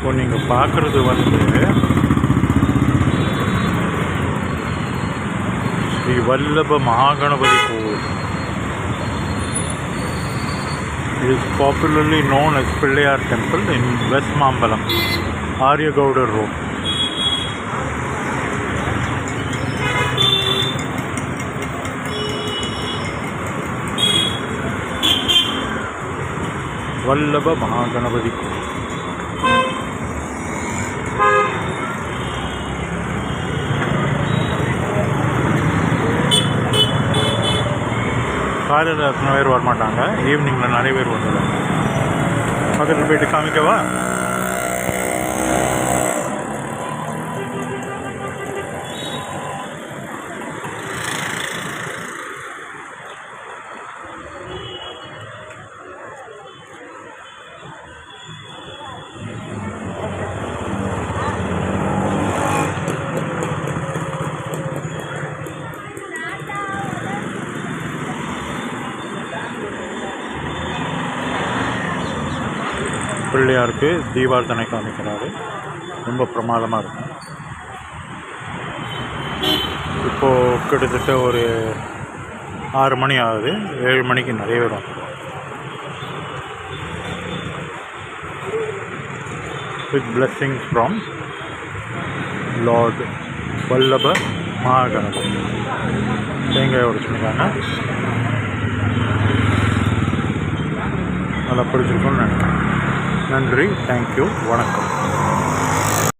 இப்போ நீங்கள் பார்க்குறது ஸ்ரீ வல்லப மகாகணபதி கோவில். It is popularly known as Pilliyar Temple in West Mambalam, Aryagowda Road. Vallabha Mahaganapati கோவில். காலையில் எத்தனை பேர் வரமாட்டாங்க, ஈவினிங்கில் நிறைய பேர் வந்துடுவாங்க. பக்கத்தில் போய்ட்டு காமிக்கவா? பிள்ளையாருக்கு தீபார்த்தனை காமிக்கிறாரு. ரொம்ப பிரமாதமாக இருக்கும். இப்போது கிட்டத்தட்ட ஒரு 6 மணி ஆகுது. 7 மணிக்கு நிறைய வரும். With blessings from Lord Vallabha Mahaganapati. தேங்காய் உடைச்சுருக்காங்க. நல்லா பிடிச்சிருக்குன்னு நினைக்கிறேன். நன்றி, தேங்க்யூ, வணக்கம்.